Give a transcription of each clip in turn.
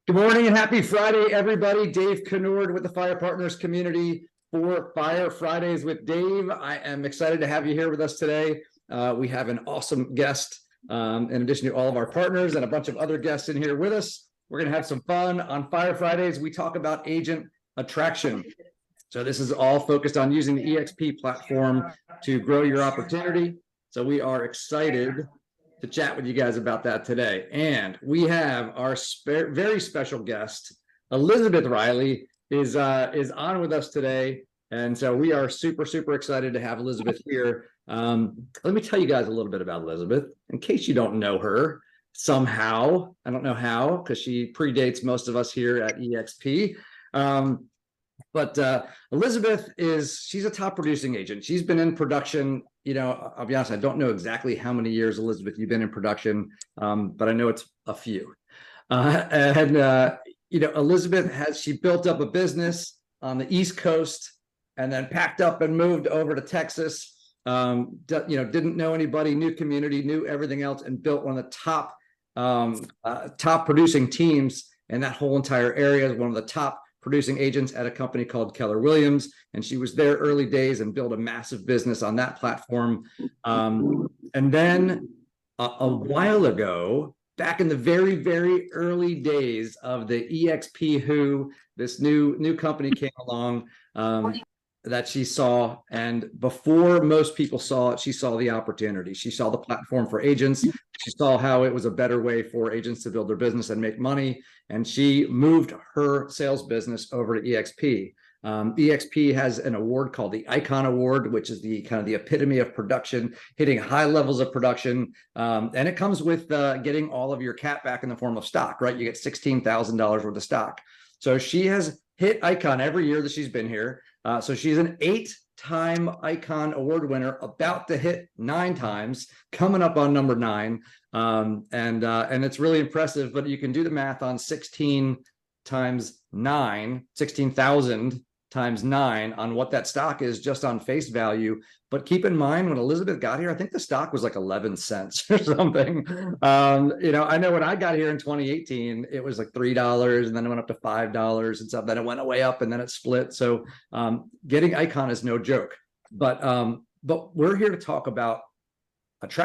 Good morning and happy Friday, everybody. Dave Conord with the Fire Partners community for Fire Fridays with Dave. I am excited to have you here with us today. We have an awesome guest, in addition to all of our partners and a bunch of other guests in here with us. We're going to have some fun on Fire Fridays. We talk about agent attraction. So this is all focused on using the EXP platform to grow your opportunity. So we are excited to chat with you guys about that today. And we have our very special guest, Elizabeth Riley, is on with us today. And so we are super excited to have Elizabeth here. Let me tell you guys a little bit about Elizabeth, in case you don't know her somehow. I don't know how, because she predates most of us here at EXP. But Elizabeth she's a top producing agent. She's been in production, I'll be honest, I don't know exactly how many years, Elizabeth, you've been in production, but I know it's a few. Elizabeth she built up a business on the East Coast and then packed up and moved over to Texas. Didn't know anybody, new community, knew everything else, and built one of the top producing teams in that whole entire area. One of the top producing agents at a company called Keller Williams, and she was there early days and built a massive business on that platform. And then a while ago, back in the very early days of the EXP, this new company came along that she saw, and before most people saw it, she saw the opportunity. She saw the platform for agents. She saw how it was a better way for agents to build their business and make money, and she moved her sales business over to EXP. EXP has an award called the Icon Award, which is the kind of the epitome of production, hitting high levels of production, and it comes with getting all of your cap back in the form of stock, right? You get $16,000 worth of stock. So she has hit Icon every year that she's been here. So she's an 8-time Icon Award winner, about to hit 9 times, coming up on number 9. And it's really impressive, but you can do the math on 16 times 9, 16,000 times 9 on what that stock is just on face value. But keep in mind, when Elizabeth got here, I think the stock was like 11 cents or something. I know when I got here in 2018, it was like $3, and then it went up to $5 and stuff. Then it went way up, and then it split. So getting Icon is no joke. But we're here to talk about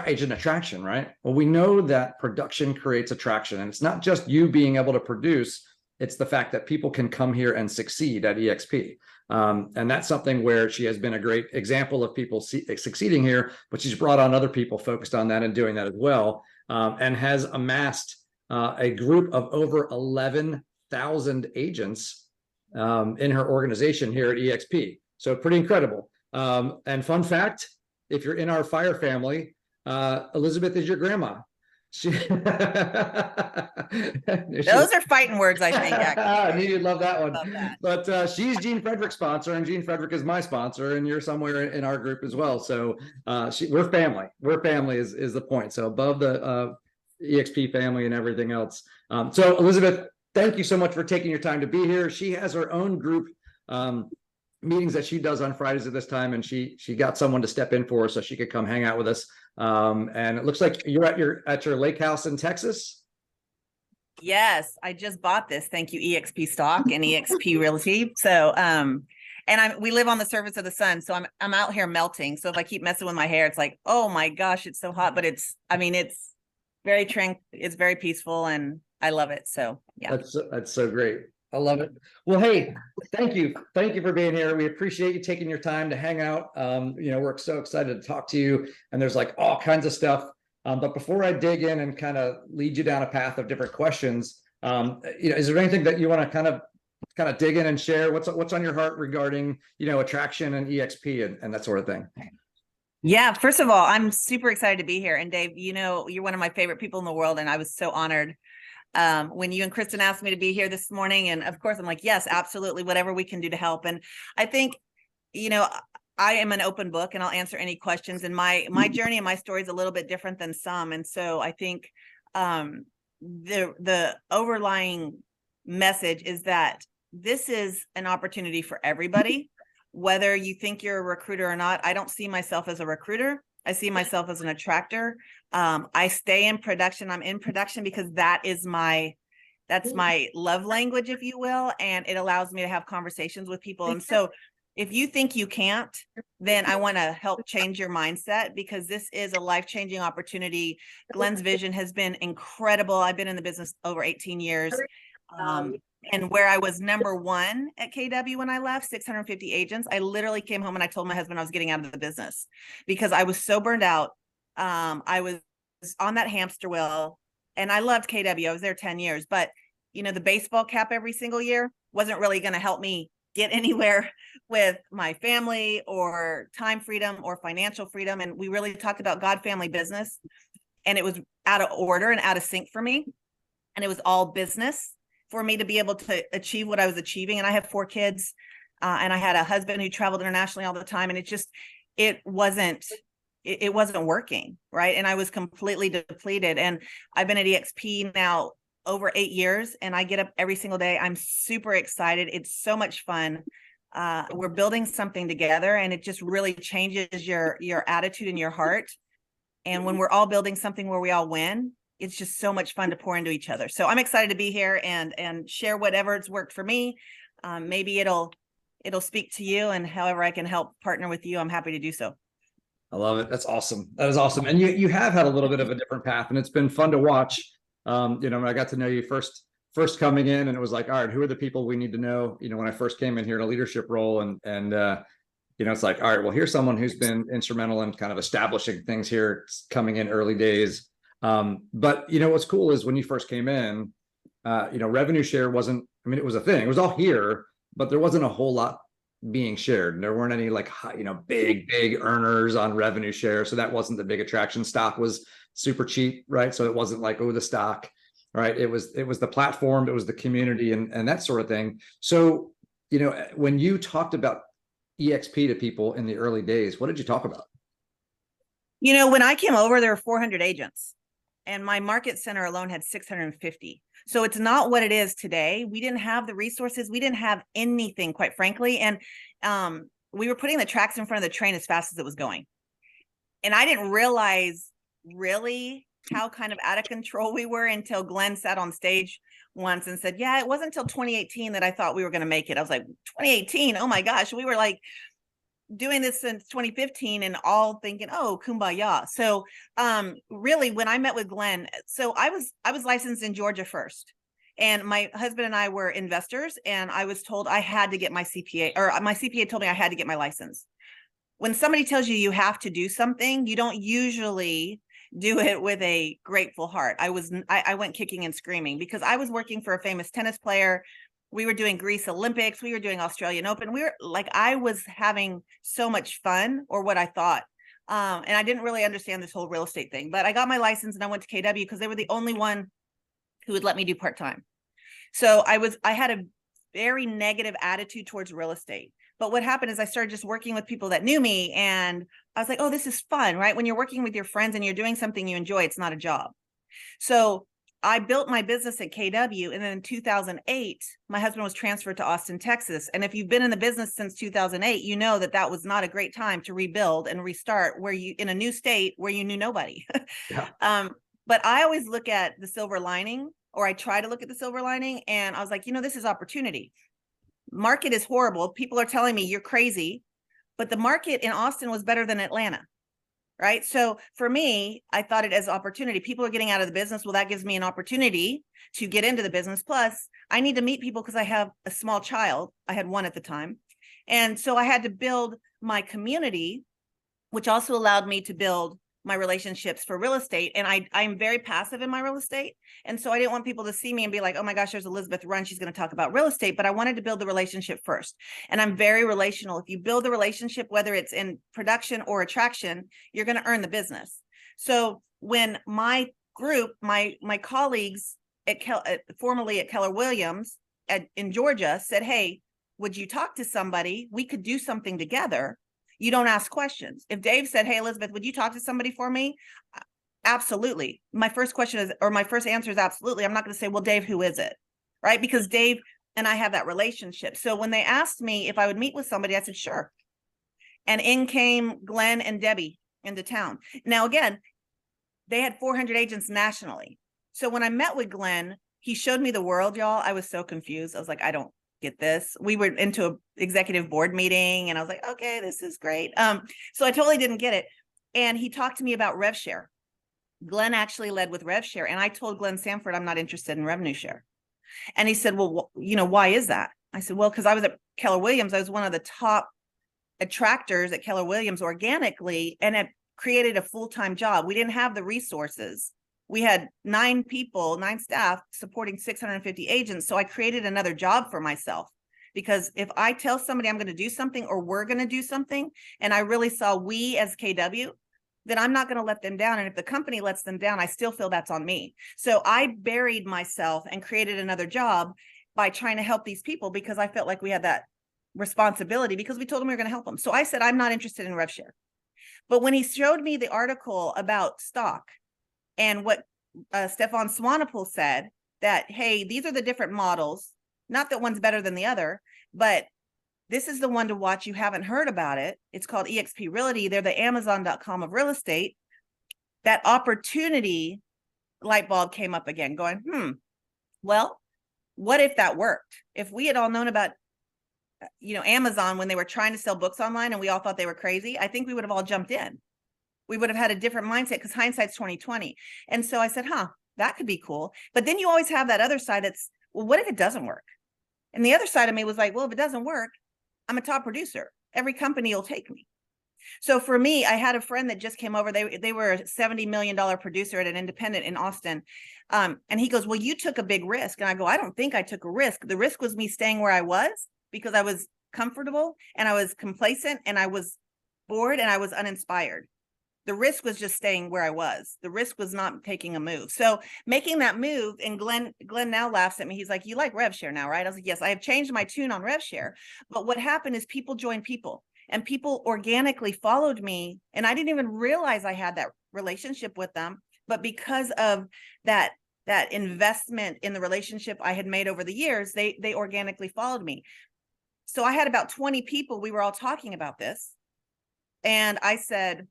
agent attraction, right? Well, we know that production creates attraction, and it's not just you being able to produce. It's the fact that people can come here and succeed at EXP. And that's something where she has been a great example of people succeeding here, but she's brought on other people focused on that and doing that as well, and has amassed a group of over 11,000 agents in her organization here at EXP. So pretty incredible. And fun fact, if you're in our Fire family, Elizabeth is your grandma. Those are fighting words, I think. I knew you'd love that one. But she's Gene Frederick's sponsor, and Gene Frederick is my sponsor, and you're somewhere in our group as well. So we're family. We're family is the point. So above the EXP family and everything else. So Elizabeth, thank you so much for taking your time to be here. She has her own group meetings that she does on Fridays at this time, and she got someone to step in for her so she could come hang out with us. And it looks like you're at your lake house in Texas. Yes, I just bought this. Thank you, EXP Stock and EXP Realty. So, and we live on the surface of the sun, so I'm out here melting. So if I keep messing with my hair, it's like, oh my gosh, it's so hot. But it's very it's very peaceful, and I love it. So yeah, that's so great. I love it. Well, hey, thank you for being here. We appreciate you taking your time to hang out. We're so excited to talk to you, and there's like all kinds of stuff. But before I dig in and kind of lead you down a path of different questions, is there anything that you want to kind of dig in and share? What's on your heart regarding attraction and EXP and that sort of thing? Yeah, first of all, I'm super excited to be here. And Dave, you're one of my favorite people in the world, and I was so honored when you and Kristen asked me to be here this morning. And of course, I'm like, yes, absolutely, whatever we can do to help. And I think, I am an open book, and I'll answer any questions. And my journey and my story is a little bit different than some. And so I think the overlying message is that this is an opportunity for everybody, whether you think you're a recruiter or not. I don't see myself as a recruiter. I see myself as an attractor. I stay in production. I'm in production because that is my That's my love language, if you will. And it allows me to have conversations with people. And so if you think you can't, then I want to help change your mindset, because this is a life-changing opportunity. Glenn's vision has been incredible. I've been in the business over 18 years. And where I was number one at KW when I left, 650 agents, I literally came home and I told my husband I was getting out of the business because I was so burned out. I was on that hamster wheel, and I loved KW. I was there 10 years, but the baseball cap every single year wasn't really going to help me get anywhere with my family or time freedom or financial freedom. And we really talked about God, family, business, and it was out of order and out of sync for me. And it was all business for me to be able to achieve what I was achieving. And I have 4 kids, and I had a husband who traveled internationally all the time. And it wasn't working. Right. And I was completely depleted. And I've been at EXP now over 8 years, and I get up every single day. I'm super excited. It's so much fun. We're building something together, and it just really changes your attitude and your heart. And when we're all building something where we all win, it's just so much fun to pour into each other. So I'm excited to be here and share whatever it's worked for me. Maybe it'll speak to you, and however I can help partner with you, I'm happy to do so. I love it. That's awesome. That is awesome. And you have had a little bit of a different path, and it's been fun to watch. I got to know you first coming in, and it was like, all right, who are the people we need to know? When I first came in here in a leadership role, and it's like, all right, well, here's someone who's been instrumental in kind of establishing things here, coming in early days. But what's cool is when you first came in, revenue share wasn't, it was a thing, it was all here, but there wasn't a whole lot being shared. And there weren't any big earners on revenue share. So that wasn't the big attraction. Stock was super cheap, right? So it wasn't like, oh, the stock, right? It was the platform, it was the community, and that sort of thing. So, when you talked about EXP to people in the early days, what did you talk about? When I came over, there were 400 agents, and my market center alone had 650. So it's not what it is today. We didn't have the resources. We didn't have anything, quite frankly. And we were putting the tracks in front of the train as fast as it was going. And I didn't realize really how kind of out of control we were until Glenn sat on stage once and said, yeah, it wasn't until 2018 that I thought we were going to make it. I was like, 2018? Oh my gosh. We were like doing this since 2015 and all thinking, oh, kumbaya. So really, when I met with Glenn, so I was licensed in Georgia first, and my husband and I were investors, and I was told I had to get my CPA, or my CPA told me I had to get my license. When somebody tells you you have to do something, you don't usually do it with a grateful heart. I went kicking and screaming because I was working for a famous tennis player. We were doing Greece Olympics. We were doing Australian Open. I was having so much fun, or what I thought. And I didn't really understand this whole real estate thing, but I got my license and I went to KW because they were the only one who would let me do part-time. So I had a very negative attitude towards real estate. But what happened is I started just working with people that knew me, and I was like, oh, this is fun, right? When you're working with your friends and you're doing something you enjoy, it's not a job. So I built my business at KW, and then in 2008, my husband was transferred to Austin, Texas. And if you've been in the business since 2008, you know that was not a great time to rebuild and restart in a new state where you knew nobody. Yeah. But I always look at the silver lining, or I try to look at the silver lining, and I was like, this is opportunity. Market is horrible. People are telling me you're crazy, but the market in Austin was better than Atlanta. Right. So for me, I thought it as opportunity. People are getting out of the business. Well, that gives me an opportunity to get into the business. Plus, I need to meet people because I have a small child. I had one at the time. And so I had to build my community, which also allowed me to build my relationships for real estate. And I'm very passive in my real estate. And so I didn't want people to see me and be like, oh my gosh, there's Elizabeth Run. She's going to talk about real estate. But I wanted to build the relationship first. And I'm very relational. If you build a relationship, whether it's in production or attraction, you're going to earn the business. So when my group, my colleagues formerly at Keller Williams in Georgia said, hey, would you talk to somebody? We could do something together. You don't ask questions. If Dave said, hey, Elizabeth, would you talk to somebody for me? Absolutely. My first answer is absolutely. I'm not going to say, well, Dave, who is it? Right? Because Dave and I have that relationship. So when they asked me if I would meet with somebody, I said, sure. And in came Glenn and Debbie into town. Now, again, they had 400 agents nationally. So when I met with Glenn, he showed me the world, y'all. I was so confused. I was like, I don't get this. We were into an executive board meeting and I was like, okay, this is great. So I totally didn't get it. And he talked to me about rev share. Glenn actually led with rev share. And I told Glenn Sanford, I'm not interested in revenue share. And he said, well, why is that? I said, well, because I was at Keller Williams. I was one of the top attractors at Keller Williams organically, and it created a full-time job. We didn't have the resources. We had 9 staff supporting 650 agents. So I created another job for myself, because if I tell somebody I'm going to do something or we're going to do something, and I really saw we as KW, then I'm not going to let them down. And if the company lets them down, I still feel that's on me. So I buried myself and created another job by trying to help these people, because I felt like we had that responsibility, because we told them we were going to help them. So I said, I'm not interested in rev share. But when he showed me the article about stock and what Stefan Swanepoel said, that, hey, these are the different models, not that one's better than the other, but this is the one to watch. You haven't heard about it. It's called eXp Realty. They're the Amazon.com of real estate. That opportunity light bulb came up again, going, well, what if that worked? If we had all known about, Amazon when they were trying to sell books online and we all thought they were crazy, I think we would have all jumped in. We would have had a different mindset, because hindsight's 2020. And so I said, that could be cool. But then you always have that other side that's, well, what if it doesn't work? And the other side of me was like, well, if it doesn't work, I'm a top producer. Every company will take me. So for me, I had a friend that just came over. They were a $70 million producer at an independent in Austin. And he goes, well, you took a big risk. And I go, I don't think I took a risk. The risk was me staying where I was, because I was comfortable and I was complacent and I was bored and I was uninspired. The risk was just staying where I was. The risk was not taking a move. So making that move, and Glenn now laughs at me. He's like, you like rev share now, right? I was like, yes, I have changed my tune on rev share. But what happened is people joined people, and people organically followed me. And I didn't even realize I had that relationship with them. But because of that investment in the relationship I had made over the years, they organically followed me. So I had about 20 people. We were all talking about this. And I said,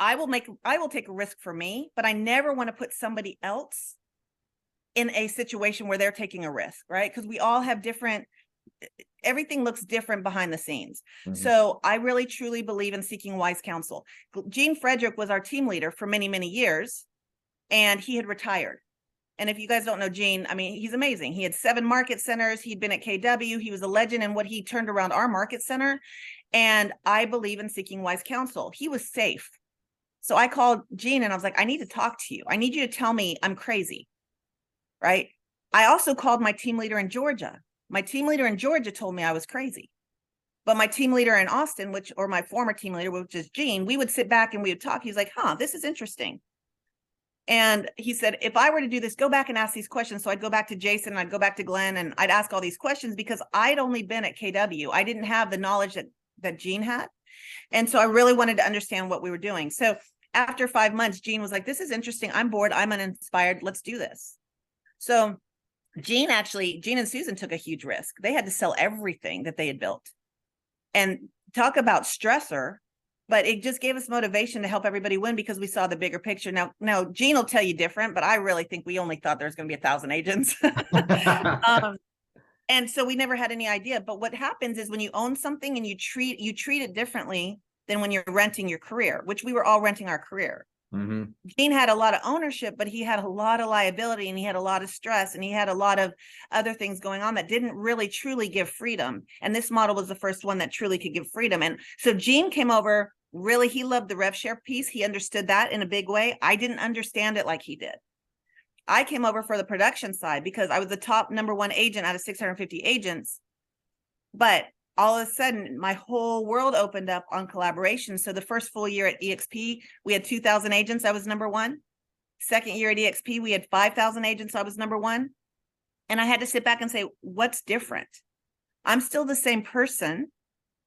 I will take a risk for me, but I never want to put somebody else in a situation where they're taking a risk, right? Because we all have everything looks different behind the scenes. Mm-hmm. So I really truly believe in seeking wise counsel. Gene Frederick was our team leader for many, many years, and he had retired. And if you guys don't know Gene, I mean, he's amazing. He had 7 market centers. He'd been at KW. He was a legend in what he turned around our market center. And I believe in seeking wise counsel. He was safe. So I called Gene and I was like, I need to talk to you. I need you to tell me I'm crazy, right? I also called my team leader in Georgia. My team leader in Georgia told me I was crazy. But my team leader in Austin, or my former team leader, which is Gene, we would sit back and we would talk. He's like, this is interesting. And he said, if I were to do this, go back and ask these questions. So I'd go back to Jason, and I'd go back to Glenn, and I'd ask all these questions, because I'd only been at KW. I didn't have the knowledge that Gene had. And so I really wanted to understand what we were doing. So after 5 months, Gene was like, this is interesting. I'm bored. I'm uninspired. Let's do this. So Gene and Susan took a huge risk. They had to sell everything that they had built. And talk about stressor, but it just gave us motivation to help everybody win, because we saw the bigger picture. Now Gene will tell you different, but I really think we only thought there was going to be 1,000 agents. And so we never had any idea. But what happens is, when you own something and you treat it differently than when you're renting your career, which we were all renting our career. Mm-hmm. Gene had a lot of ownership, but he had a lot of liability, and he had a lot of stress, and he had a lot of other things going on that didn't really truly give freedom. And this model was the first one that truly could give freedom. And so Gene came over. Really, he loved the rev share piece. He understood that in a big way. I didn't understand it like he did. I came over for the production side because I was the top #1 agent out of 650 agents. But all of a sudden, my whole world opened up on collaboration. So the first full year at eXp, we had 2,000 agents. I was #1. Second year at eXp, we had 5,000 agents. I was #1. And I had to sit back and say, what's different? I'm still the same person.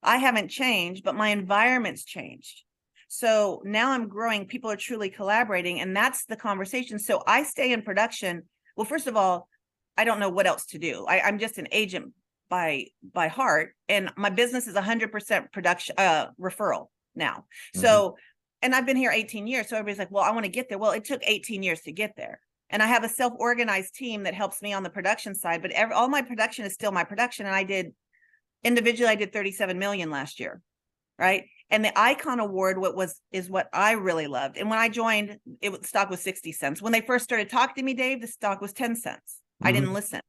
I haven't changed, but my environment's changed. So now I'm growing. People are truly collaborating. And that's the conversation. So I stay in production. Well, first of all, I don't know what else to do. I'm just an agent by heart, and my business is 100% production referral now. Mm-hmm. So, and I've been here 18 years. So everybody's like, well, I want to get there. Well, it took 18 years to get there. And I have a self-organized team that helps me on the production side, but all my production is still my production. And I did 37 million last year. Right. And the Icon Award, is what I really loved. And when I joined, the stock was 60 cents. When they first started talking to me, Dave, the stock was 10 cents. I didn't listen.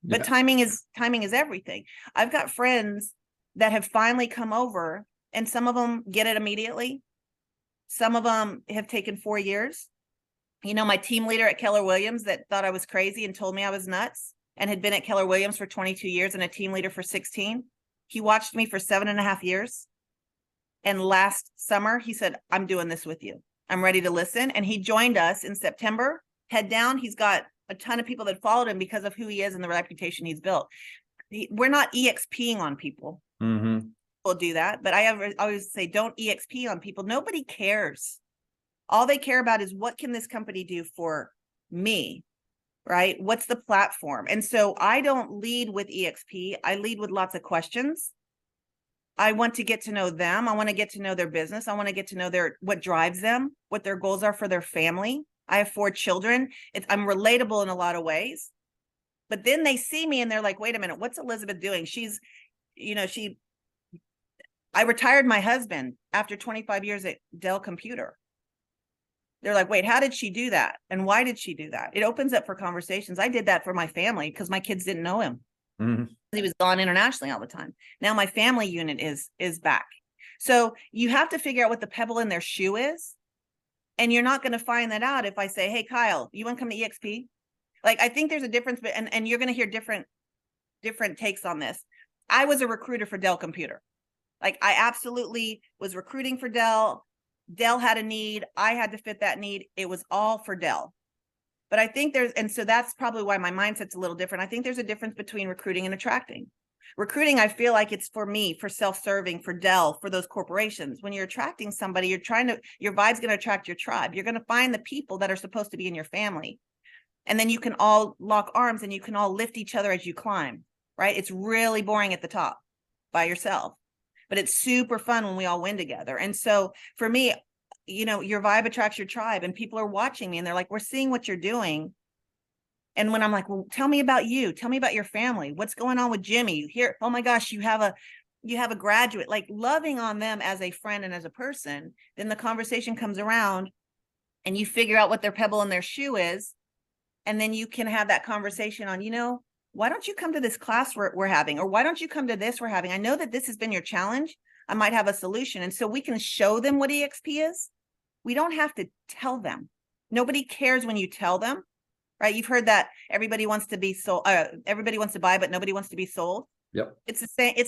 But timing is everything. I've got friends that have finally come over, and some of them get it immediately. Some of them have taken 4 years. You know, my team leader at Keller Williams that thought I was crazy and told me I was nuts and had been at Keller Williams for 22 years and a team leader for 16. He watched me for 7.5 years. And last summer, he said, I'm doing this with you. I'm ready to listen. And he joined us in September, head down. He's got a ton of people that followed him because of who he is and the reputation he's built. We're not EXPing on people. We'll do that. But I always say, don't EXP on people. Nobody cares. All they care about is, what can this company do for me? Right? What's the platform? And so I don't lead with EXP. I lead with lots of questions. I want to get to know them. I want to get to know their business. I want to get to know what drives them, what their goals are for their family. I have 4 children. I'm relatable in a lot of ways. But then they see me and they're like, wait a minute, what's Elizabeth doing? I retired my husband after 25 years at Dell Computer. They're like, wait, how did she do that? And why did she do that? It opens up for conversations. I did that for my family because my kids didn't know him. He was gone internationally all the time. Now my family unit is back. So you have to figure out what the pebble in their shoe is. And you're not going to find that out if I say, hey, Kyle, you want to come to EXP? Like, I think there's a difference, and you're going to hear different takes on this. I was a recruiter for Dell Computer. Like, I absolutely was recruiting for Dell. Dell had a need. I had to fit that need. It was all for Dell. But I think and so that's probably why my mindset's a little different. I think there's a difference between recruiting and attracting. Recruiting, I feel like it's for me, for self-serving, for Dell, for those corporations. When you're attracting somebody, your vibe's going to attract your tribe. You're going to find the people that are supposed to be in your family. And then you can all lock arms and you can all lift each other as you climb, right? It's really boring at the top by yourself, but it's super fun when we all win together. And so for me, your vibe attracts your tribe, and people are watching me and they're like, we're seeing what you're doing. And when I'm like, well, tell me about you. Tell me about your family. What's going on with Jimmy here? Oh my gosh, you have a graduate, like loving on them as a friend and as a person. Then the conversation comes around and you figure out what their pebble in their shoe is. And then you can have that conversation on, why don't you come to this class we're having? Or why don't you come to this we're having? I know that this has been your challenge. I might have a solution. And so we can show them what EXP is. We don't have to tell them. Nobody cares when you tell them, right? You've heard that everybody wants to be sold. Everybody wants to buy, but nobody wants to be sold. Yep. It's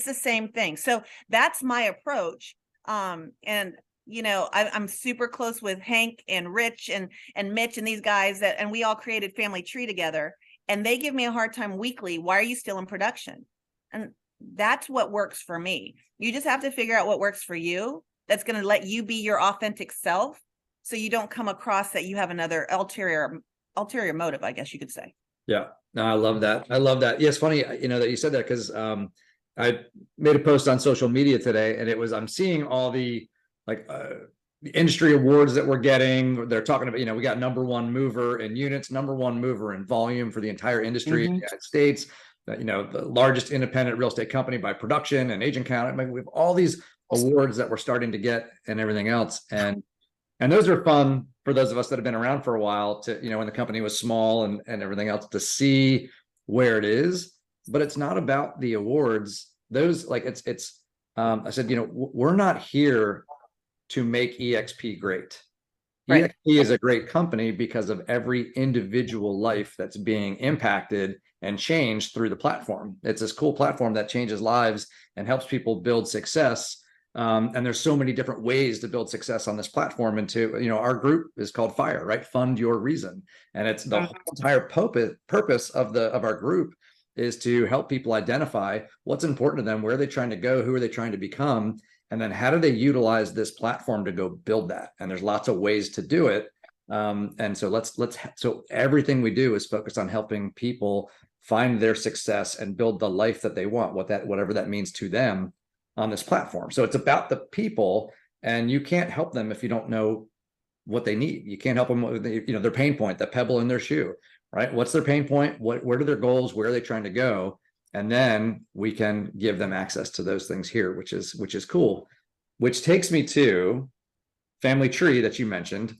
the same thing. So that's my approach. I'm super close with Hank and Rich and Mitch and these guys and we all created Family Tree together, and they give me a hard time weekly. Why are you still in production? And that's what works for me. You just have to figure out what works for you. That's going to let you be your authentic self, so you don't come across that you have another ulterior motive, I guess you could say. Yeah, no, I love that. Yeah, it's funny, that you said that, because I made a post on social media today, and I'm seeing all the the industry awards that we're getting. They're talking about, we got #1 mover in units, #1 mover in volume for the entire industry in the United States. The largest independent real estate company by production and agent count. We have all these awards that we're starting to get and everything else. And those are fun for those of us that have been around for a while to, when the company was small and everything else, to see where it is. But it's not about the awards. Those I said, we're not here to make EXP great. Right. EXP is a great company because of every individual life that's being impacted and changed through the platform. It's this cool platform that changes lives and helps people build success. And there's so many different ways to build success on this platform. And our group is called FYR, right? Fund Your Reason. And it's the whole entire purpose of our group is to help people identify what's important to them, where are they trying to go, who are they trying to become, and then how do they utilize this platform to go build that. And there's lots of ways to do it. And so so everything we do is focused on helping people find their success and build the life that they want, whatever that means to them on this platform. So it's about the people, and you can't help them if you don't know what they need. You can't help them with their pain point, the pebble in their shoe, right? What's their pain point? What are their goals? Where are they trying to go? And then we can give them access to those things here, which is cool. Which takes me to family tree that you mentioned,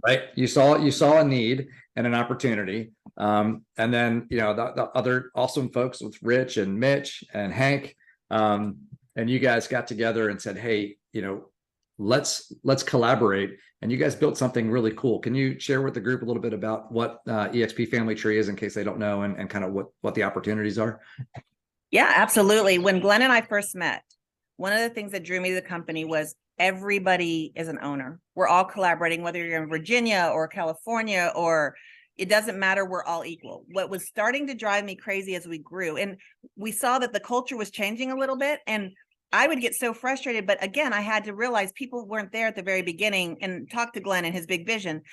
right? You saw a need and an opportunity. And then, the other awesome folks with Rich and Mitch and Hank, and you guys got together and said, hey, let's collaborate. And you guys built something really cool. Can you share with the group a little bit about what EXP Family Tree is in case they don't know, and kind of what the opportunities are? Yeah, absolutely. When Glenn and I first met, one of the things that drew me to the company was everybody is an owner. We're all collaborating, whether you're in Virginia or California, or it doesn't matter, we're all equal. What was starting to drive me crazy as we grew, and we saw that the culture was changing a little bit, and I would get so frustrated. But again, I had to realize people weren't there at the very beginning, and talk to Glenn and his big vision.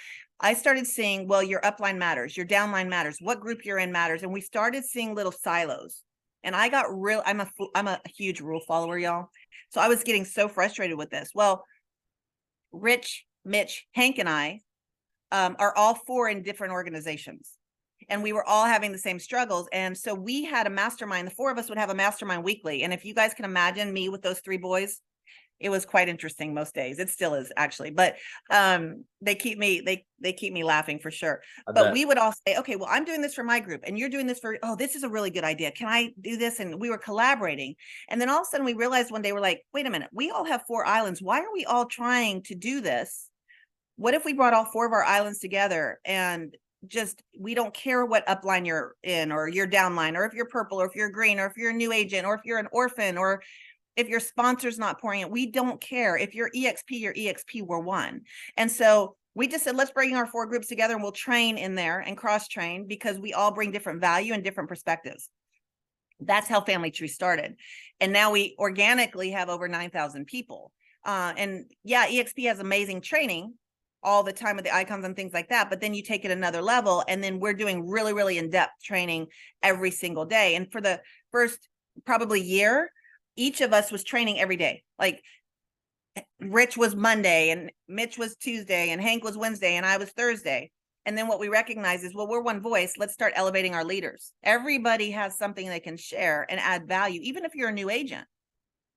I started seeing, well, your upline matters, your downline matters, what group you're in matters. And we started seeing little silos. And I got I'm a huge rule follower, y'all. So I was getting so frustrated with this. Well, Rich, Mitch, Hank, and I are all 4 in different organizations. And we were all having the same struggles. And so we had a mastermind. The 4 of us would have a mastermind weekly. And if you guys can imagine me with those 3 boys, it was quite interesting most days. It still is, actually. But they keep me laughing for sure. But we would all say, okay, well, I'm doing this for my group, and you're doing this for, oh, this is a really good idea. Can I do this? And we were collaborating. And then all of a sudden we realized one day, we're like, wait a minute, we all have 4 islands. Why are we all trying to do this? What if we brought all 4 of our islands together, and just, we don't care what upline you're in, or your downline, or if you're purple, or if you're green, or if you're a new agent, or if you're an orphan, or if your sponsor's not pouring it, we don't care. If you're EXP, we're one. And so we just said, let's bring our 4 groups together, and we'll train in there and cross train, because we all bring different value and different perspectives. That's how Family Tree started. And now we organically have over 9,000 people. And yeah, EXP has amazing training all the time with the icons and things like that. But then you take it another level, and then we're doing really, really in-depth training every single day. And for the first probably year, each of us was training every day. Like Rich was Monday, and Mitch was Tuesday, and Hank was Wednesday, and I was Thursday. And then what we recognize is, well, we're one voice. Let's start elevating our leaders. Everybody has something they can share and add value, even if you're a new agent.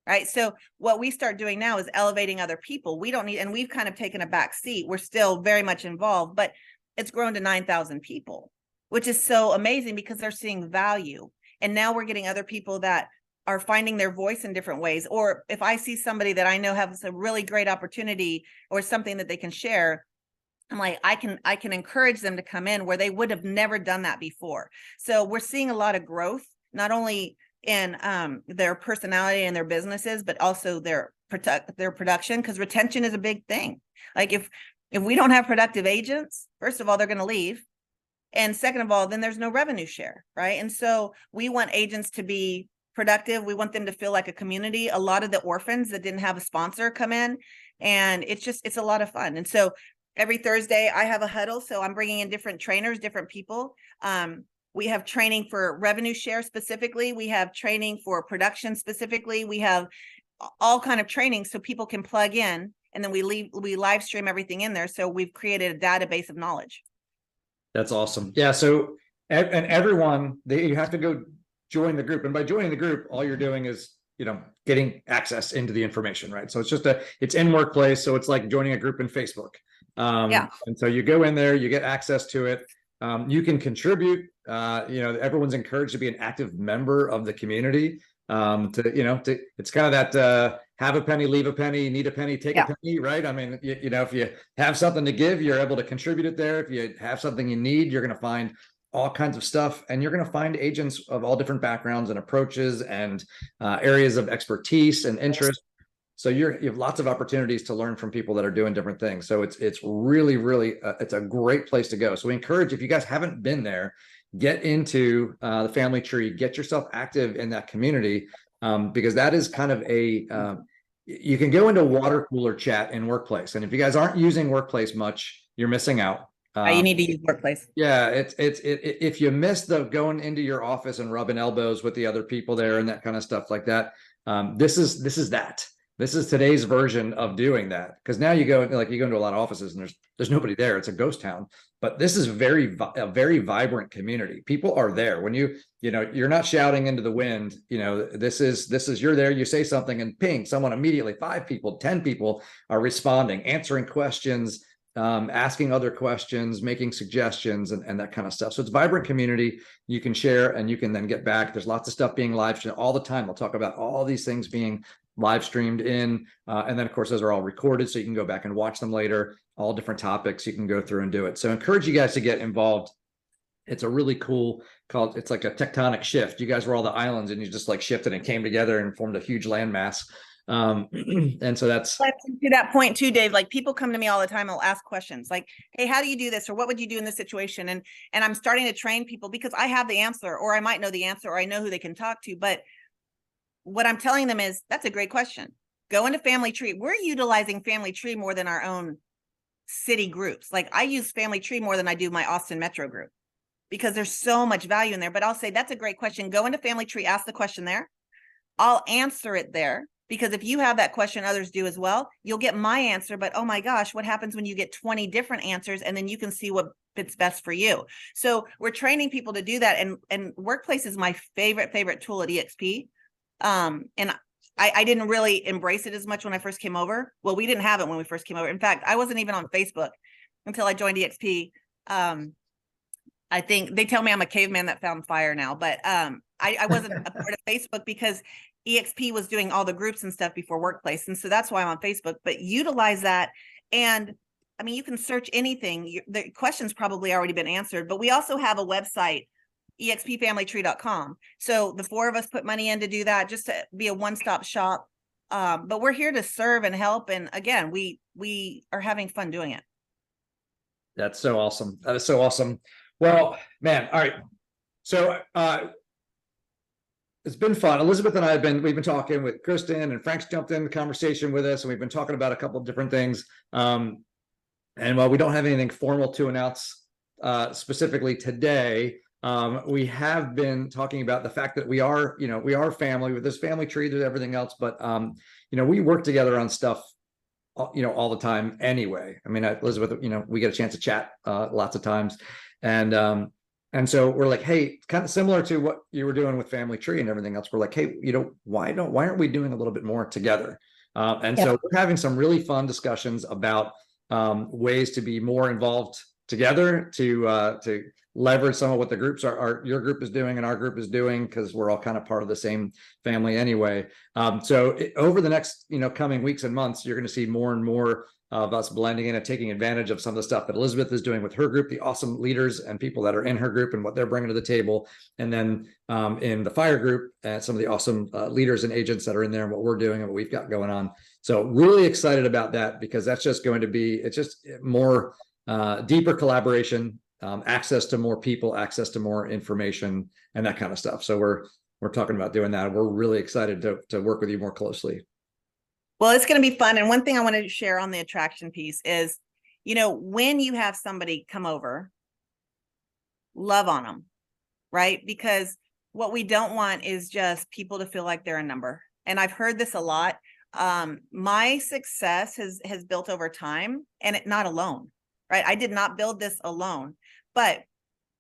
Right. So what we start doing now is elevating other people. We don't need, and we've kind of taken a back seat. We're still very much involved, but it's grown to 9,000 people, which is so amazing, because they're seeing value. And now we're getting other people that are finding their voice in different ways. Or if I see somebody that I know has a really great opportunity or something that they can share, I'm like, I can encourage them to come in where they would have never done that before. So we're seeing a lot of growth, not only in their personality and their businesses, but also their production, because retention is a big thing. Like if we don't have productive agents, first of all, they're going to leave. And second of all, then there's no revenue share, right? And so we want agents to be productive. We want them to feel like a community. A lot of the orphans that didn't have a sponsor come in, and it's a lot of fun. And so every Thursday I have a huddle. So I'm bringing in different trainers, different people. We have training for revenue share specifically. We have training for production specifically. We have all kind of training so people can plug in, and then we live stream everything in there. So we've created a database of knowledge. That's awesome. Yeah. So, and everyone, you have to go join the group. And by joining the group, all you're doing is, getting access into the information, right? So it's in Workplace. So it's like joining a group in Facebook. And so you go in there, you get access to it. You can contribute. Everyone's encouraged to be an active member of the community. It's kind of that have a penny, leave a penny, need a penny, take a penny, right? I mean, if you have something to give, you're able to contribute it there. If you have something you need, you're going to find all kinds of stuff, and you're going to find agents of all different backgrounds and approaches and areas of expertise and interest. So you have lots of opportunities to learn from people that are doing different things. So it's really, really, it's a great place to go. So we encourage, if you guys haven't been there, get into the Family Tree, get yourself active in that community, because that is kind of you can go into water cooler chat in Workplace. And if you guys aren't using Workplace much, you're missing out. You need to use Workplace. Yeah, if you miss the going into your office and rubbing elbows with the other people there and that kind of stuff like that, this is that. This is today's version of doing that. Because now you go into a lot of offices and there's nobody there. It's a ghost town. But this is a very vibrant community. People are there. When you're not shouting into the wind. This is you're there. You say something and ping, someone immediately. 5 people, 10 people are responding, answering questions, asking other questions, making suggestions, and that kind of stuff. So it's a vibrant community. You can share and you can then get back. There's lots of stuff being live streamed all the time. We'll talk about all these things being live streamed in. And then of course, those are all recorded. So you can go back and watch them later, all different topics. You can go through and do it. So I encourage you guys to get involved. It's a really cool it's like a tectonic shift. You guys were all the islands and you just like shifted and came together and formed a huge landmass. And so that's to that point too, Dave. Like people come to me all the time, they'll ask questions like, hey, how do you do this? Or what would you do in this situation? And I'm starting to train people because I have the answer, or I might know the answer, or I know who they can talk to. But what I'm telling them is that's a great question. Go into Family Tree. We're utilizing Family Tree more than our own city groups. Like I use Family Tree more than I do my Austin Metro group because there's so much value in there. But I'll say that's a great question. Go into Family Tree, ask the question there. I'll answer it there. Because if you have that question, others do as well, you'll get my answer. But oh my gosh, what happens when you get 20 different answers and then you can see what fits best for you? So we're training people to do that. And Workplace is my favorite tool at EXP. And I didn't really embrace it as much when I first came over. Well, we didn't have it when we first came over. In fact, I wasn't even on Facebook until I joined EXP. I think they tell me I'm a caveman that found fire now, but I wasn't a part of Facebook because EXP was doing all the groups and stuff before Workplace. And so that's why I'm on Facebook, but utilize that. And I mean, you can search anything. The question's probably already been answered, but we also have a website, expfamilytree.com. So the 4 of us put money in to do that, just to be a one-stop shop. But we're here to serve and help. And again, we are having fun doing it. That's so awesome. That is so awesome. Well, man. All right. So, it's been fun. Elizabeth and I we've been talking with Kristen, and Frank's jumped in the conversation with us, and we've been talking about a couple of different things. And while we don't have anything formal to announce specifically today, we have been talking about the fact that we are family with this Family Tree, there's everything else, but we work together on stuff all the time anyway. I mean, Elizabeth, we get a chance to chat lots of times, and so we're like, hey, kind of similar to what you were doing with Family Tree and everything else. We're like, hey, why aren't we doing a little bit more together? So we're having some really fun discussions about ways to be more involved together, to leverage some of what the groups your group is doing and our group is doing, because we're all kind of part of the same family anyway. Over the next coming weeks and months, you're going to see more and more of us blending in and taking advantage of some of the stuff that Elizabeth is doing with her group, the awesome leaders and people that are in her group and what they're bringing to the table. And then in the FYR group, some of the awesome leaders and agents that are in there and what we're doing and what we've got going on. So really excited about that, because that's just going to be, it's just more deeper collaboration, access to more people, access to more information, and that kind of stuff. So we're talking about doing that. We're really excited to work with you more closely. Well, it's going to be fun. And one thing I wanted to share on the attraction piece is, when you have somebody come over, love on them, right? Because what we don't want is just people to feel like they're a number. And I've heard this a lot. My success has built over time, and not alone, right? I did not build this alone, but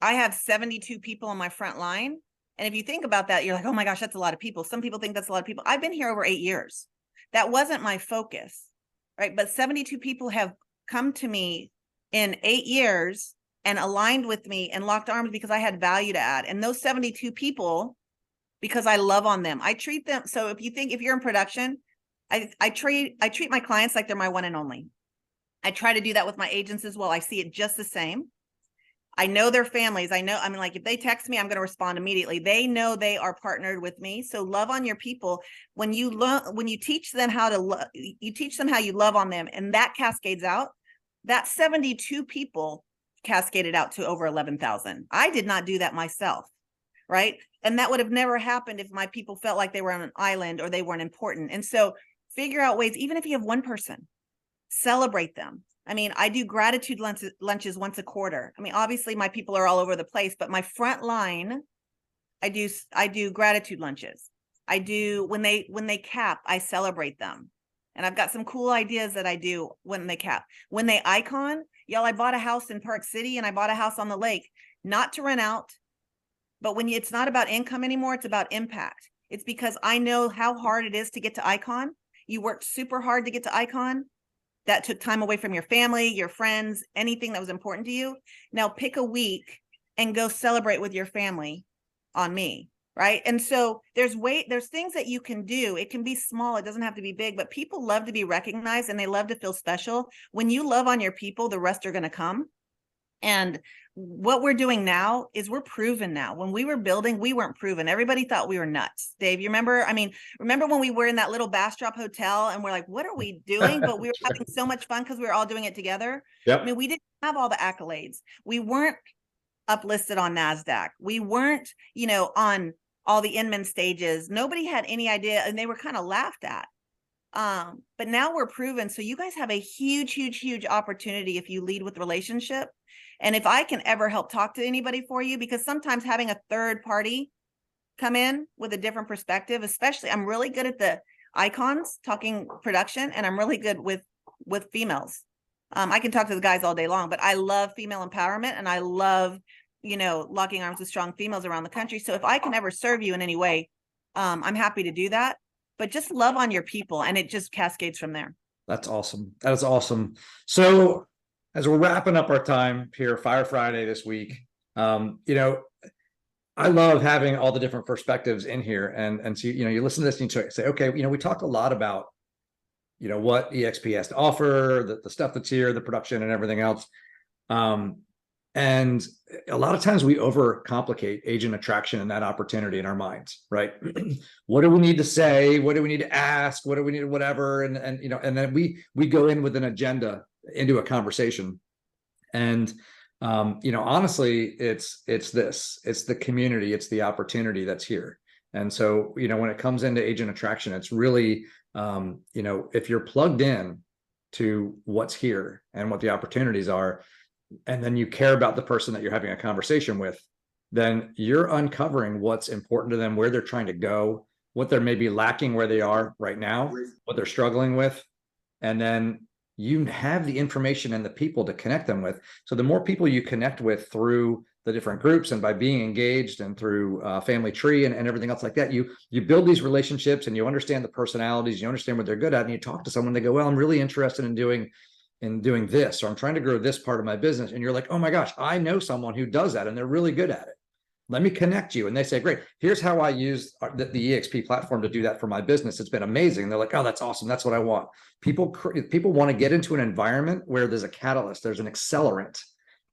I have 72 people on my front line. And if you think about that, you're like, oh my gosh, that's a lot of people. Some people think that's a lot of people. I've been here over 8 years. That wasn't my focus, right? But 72 people have come to me in 8 years and aligned with me and locked arms because I had value to add. And those 72 people, because I love on them, I treat them. So if you're in production, I treat my clients like they're my one and only. I try to do that with my agents as well. I see it just the same. I know their families. Like if they text me, I'm going to respond immediately. They know they are partnered with me. So love on your people. When you teach them how to you teach them how you love on them, and that cascades out. That 72 people cascaded out to over 11,000. I did not do that myself, right? And that would have never happened if my people felt like they were on an island or they weren't important. And so figure out ways, even if you have one person, celebrate them. I mean, I do gratitude lunches once a quarter. I mean, obviously my people are all over the place, but my front line, I do gratitude lunches. I do when they cap, I celebrate them. And I've got some cool ideas that I do when they icon, y'all, I bought a house in Park City and I bought a house on the lake, not to rent out, but it's not about income anymore, it's about impact. It's because I know how hard it is to get to icon. You worked super hard to get to icon. That took time away from your family, your friends, anything that was important to you. Now pick a week and go celebrate with your family on me, right? And so there's things that you can do. It can be small, it doesn't have to be big, but people love to be recognized and they love to feel special. When you love on your people, the rest are going to come. And what we're doing now is we're proven now. When we were building, we weren't proven. Everybody thought we were nuts. Dave, you remember? I mean, remember when we were in that little Bastrop hotel and we're like, what are we doing? But we were having so much fun because we were all doing it together. Yep. I mean, we didn't have all the accolades. We weren't uplisted on NASDAQ. We weren't, on all the Inman stages. Nobody had any idea, and they were kind of laughed at. But now we're proven. So you guys have a huge, huge, huge opportunity if you lead with relationship. And if I can ever help talk to anybody for you, because sometimes having a third party come in with a different perspective, especially I'm really good at the icons talking production, and I'm really good with females. I can talk to the guys all day long, but I love female empowerment and I love, locking arms with strong females around the country. So if I can ever serve you in any way, I'm happy to do that. But just love on your people and it just cascades from there. That's awesome. That is awesome. So as we're wrapping up our time here, Fire Friday this week, I love having all the different perspectives in here, and so you listen to this and you say, okay, we talked a lot about what EXP has to offer, the stuff that's here, the production and everything else, and a lot of times we overcomplicate agent attraction and that opportunity in our minds, right? What do we need to say? What do we need to ask? What do we need to whatever? And then we go in with an agenda into a conversation, and honestly, it's the community, it's the opportunity that's here. And so when it comes into agent attraction, it's really if you're plugged in to what's here and what the opportunities are, and then you care about the person that you're having a conversation with, then you're uncovering what's important to them, where they're trying to go, what they're maybe lacking where they are right now, what they're struggling with, and then you have the information and the people to connect them with. So the more people you connect with through the different groups and by being engaged and through family tree and everything else like that, you build these relationships and you understand the personalities, you understand what they're good at, and you talk to someone, they go, well, I'm really interested in doing this, or I'm trying to grow this part of my business. And you're like, oh my gosh, I know someone who does that and they're really good at it. Let me connect you. And they say, great, here's how I use the EXP platform to do that for my business. It's been amazing. They're like, oh, that's awesome. That's what I want. People want to get into an environment where there's a catalyst, there's an accelerant,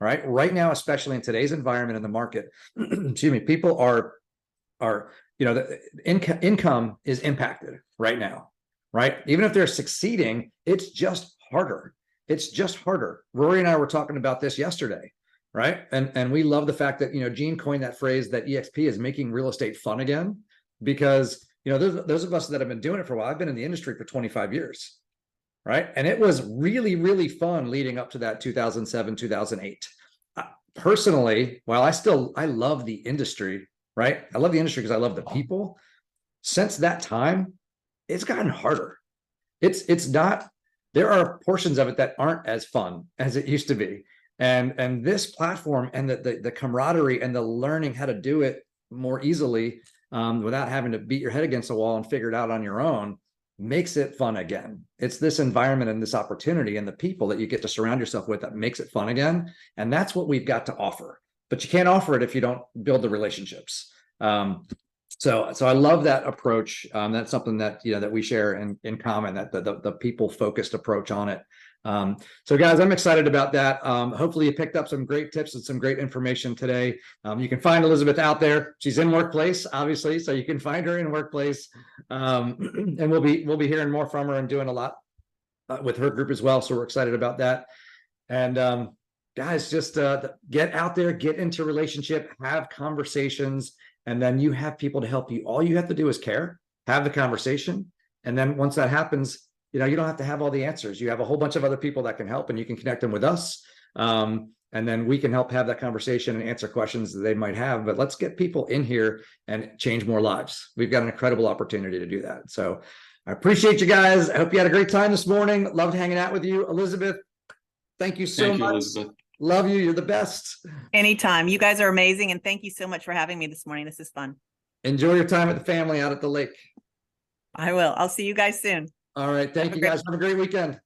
right? Right now, especially in today's environment in the market, excuse me, people are the income is impacted right now, right? Even if they're succeeding, it's just harder. It's just harder. Rory and I were talking about this yesterday. Right. And we love the fact that, Gene coined that phrase that EXP is making real estate fun again, because, those of us that have been doing it for a while, I've been in the industry for 25 years. Right. And it was really, really fun leading up to that 2007, 2008. Personally, while I love the industry, right? I love the industry because I love the people. Since that time, it's gotten harder. It's not, there are portions of it that aren't as fun as it used to be. And this platform and the camaraderie and the learning how to do it more easily without having to beat your head against the wall and figure it out on your own makes it fun again. It's this environment and this opportunity and the people that you get to surround yourself with that makes it fun again. And that's what we've got to offer. But you can't offer it if you don't build the relationships. So I love that approach. That's something that that we share in common, that the people focused approach on it. So guys, I'm excited about that. Hopefully you picked up some great tips and some great information today. You can find Elizabeth out there. She's in Workplace, obviously, so you can find her in Workplace. And we'll be hearing more from her and doing a lot with her group as well. So we're excited about that. And guys, just get out there, get into relationship, have conversations, and then you have people to help you. All you have to do is care, have the conversation. And then once that happens, you don't have to have all the answers. You have a whole bunch of other people that can help, and you can connect them with us. And then we can help have that conversation and answer questions that they might have. But let's get people in here and change more lives. We've got an incredible opportunity to do that. So I appreciate you guys. I hope you had a great time this morning. Loved hanging out with you. Elizabeth, thank you so Thank you, much. Elizabeth. Love you. You're the best. Anytime. You guys are amazing. And thank you so much for having me this morning. This is fun. Enjoy your time with the family out at the lake. I will. I'll see you guys soon. All right. Thank Have a you great- guys. Have a great weekend.